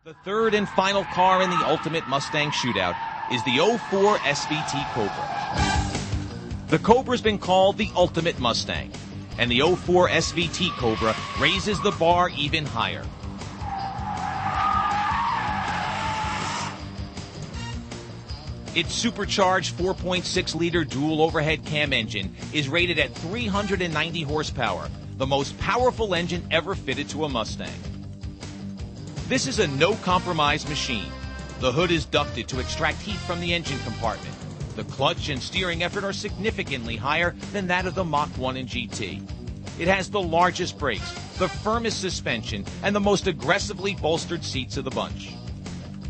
The third and final car in the ultimate Mustang Shootout is the 04 SVT Cobra. The Cobra's been called the ultimate Mustang, and the 04 SVT Cobra raises the bar even higher. Its supercharged 4.6-liter dual overhead cam engine is rated at 390 horsepower, the most powerful engine ever fitted to a Mustang. This is a no-compromise machine. The hood is ducted to extract heat from the engine compartment. The clutch and steering effort are significantly higher than that of the Mach 1 and GT. It has the largest brakes, the firmest suspension, and the most aggressively bolstered seats of the bunch.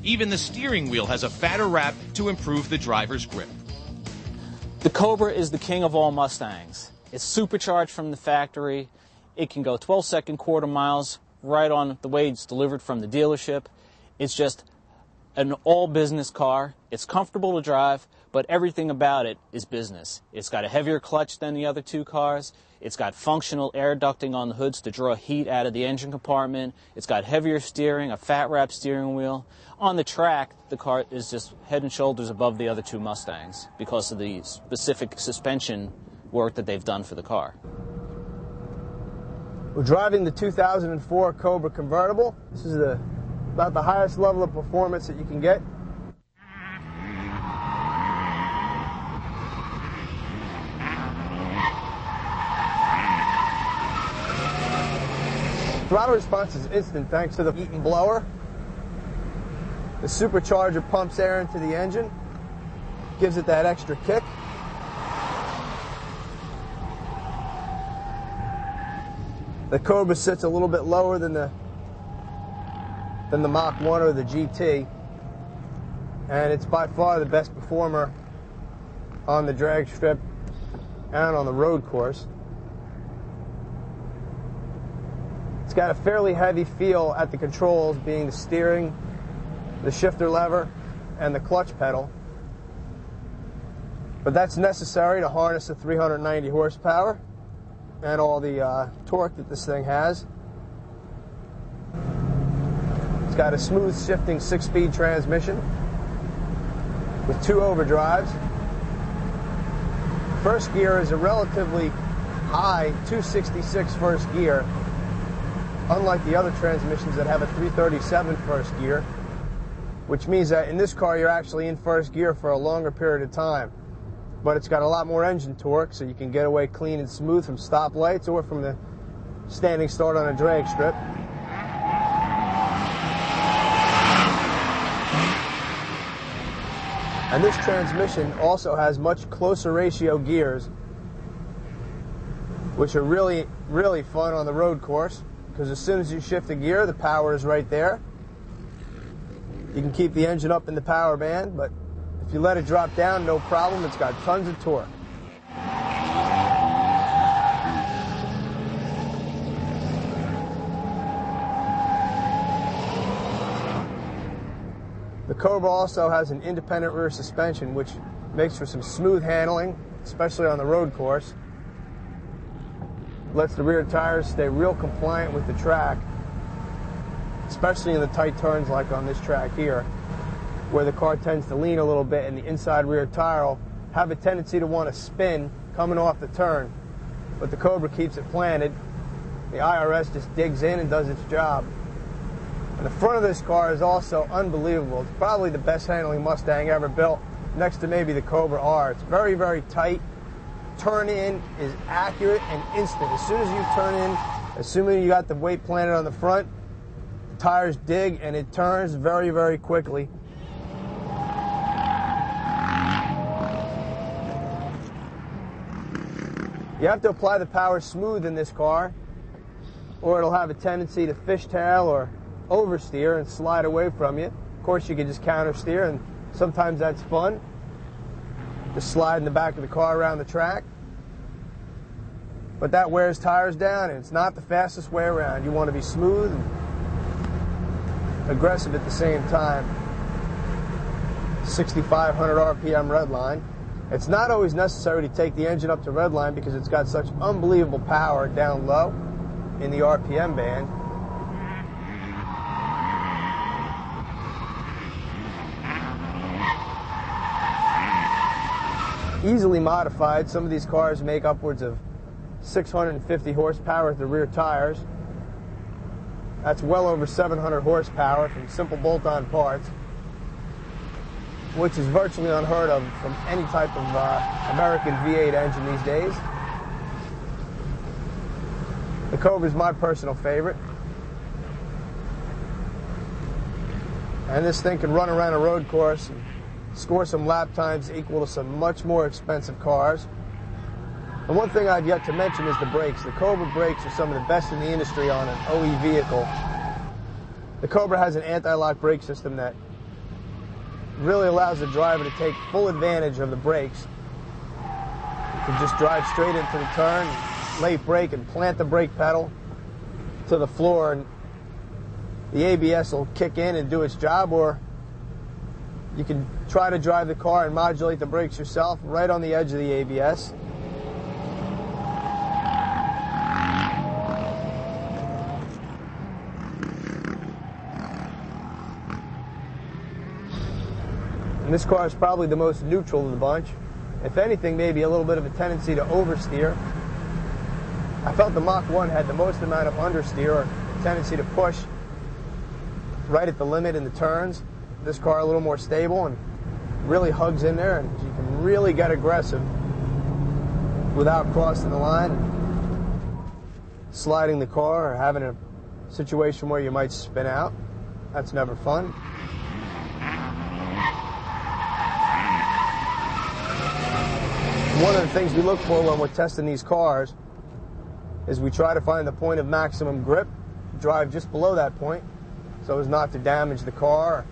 Even the steering wheel has a fatter wrap to improve the driver's grip. The Cobra is the king of all Mustangs. It's supercharged from the factory. It can go 12-second quarter miles right on the way it's delivered from the dealership. It's just an all-business car. It's comfortable to drive, but everything about it is business. It's got a heavier clutch than the other two cars. It's got functional air ducting on the hoods to draw heat out of the engine compartment. It's got heavier steering, a fat-wrap steering wheel. On the track, the car is just head and shoulders above the other two Mustangs because of the specific suspension work that they've done for the car. We're driving the 2004 Cobra convertible. This is about the highest level of performance that you can get. Throttle response is instant thanks to the Eaton blower. The supercharger pumps air into the engine, gives it that extra kick. The Cobra sits a little bit lower than the Mach 1 or the GT, and it's by far the best performer on the drag strip and on the road course. It's got a fairly heavy feel at the controls, being the steering, the shifter lever, and the clutch pedal. But that's necessary to harness the 390 horsepower and all the torque that this thing has. It's got a smooth shifting 6-speed transmission with 2 overdrives. First gear is a relatively high 266 first gear, unlike the other transmissions that have a 337 first gear, which means that in this car you're actually in first gear for a longer period of time. But it's got a lot more engine torque, so you can get away clean and smooth from stoplights or from the standing start on a drag strip. And this transmission also has much closer ratio gears, which are really, really fun on the road course, because as soon as you shift a gear, the power is right there. You can keep the engine up in the power band, but if you let it drop down, no problem. It's got tons of torque. The Cobra also has an independent rear suspension, which makes for some smooth handling, especially on the road course. Lets the rear tires stay real compliant with the track, especially in the tight turns like on this track here, where the car tends to lean a little bit and the inside rear tire will have a tendency to want to spin coming off the turn. But the Cobra keeps it planted. The IRS just digs in and does its job. And the front of this car is also unbelievable. It's probably the best handling Mustang ever built, next to maybe the Cobra R. It's very, very tight. Turn in is accurate and instant. As soon as you turn in, assuming you got the weight planted on the front, the tires dig and it turns very, very quickly. You have to apply the power smooth in this car, or it'll have a tendency to fishtail or oversteer and slide away from you. Of course, you can just counter steer, and sometimes that's fun. Just slide in the back of the car around the track. But that wears tires down, and it's not the fastest way around. You want to be smooth and aggressive at the same time. 6,500 RPM redline. It's not always necessary to take the engine up to redline because it's got such unbelievable power down low in the RPM band. easily modified. Some of these cars make upwards of 650 horsepower with the rear tires. That's well over 700 horsepower from simple bolt-on parts, which is virtually unheard of from any type of American V8 engine these days. The Cobra is my personal favorite. And this thing can run around a road course and score some lap times equal to some much more expensive cars. And one thing I've yet to mention is the brakes. The Cobra brakes are some of the best in the industry on an OE vehicle. The Cobra has an anti-lock brake system that really allows the driver to take full advantage of the brakes. You can just drive straight into the turn, late brake, and plant the brake pedal to the floor, and the ABS will kick in and do its job, or you can try to drive the car and modulate the brakes yourself right on the edge of the ABS. And this car is probably the most neutral of the bunch. If anything, maybe a little bit of a tendency to oversteer. I felt the Mach 1 had the most amount of understeer, or tendency to push right at the limit in the turns. This car a little more stable and really hugs in there, and you can really get aggressive without crossing the line, sliding the car, or having a situation where you might spin out. That's never fun. One of the things we look for when we're testing these cars is we try to find the point of maximum grip, drive just below that point so as not to damage the car or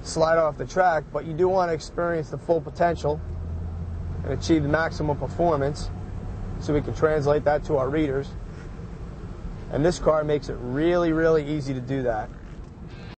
slide off the track, but you do want to experience the full potential and achieve the maximum performance so we can translate that to our readers. And this car makes it really, really easy to do that.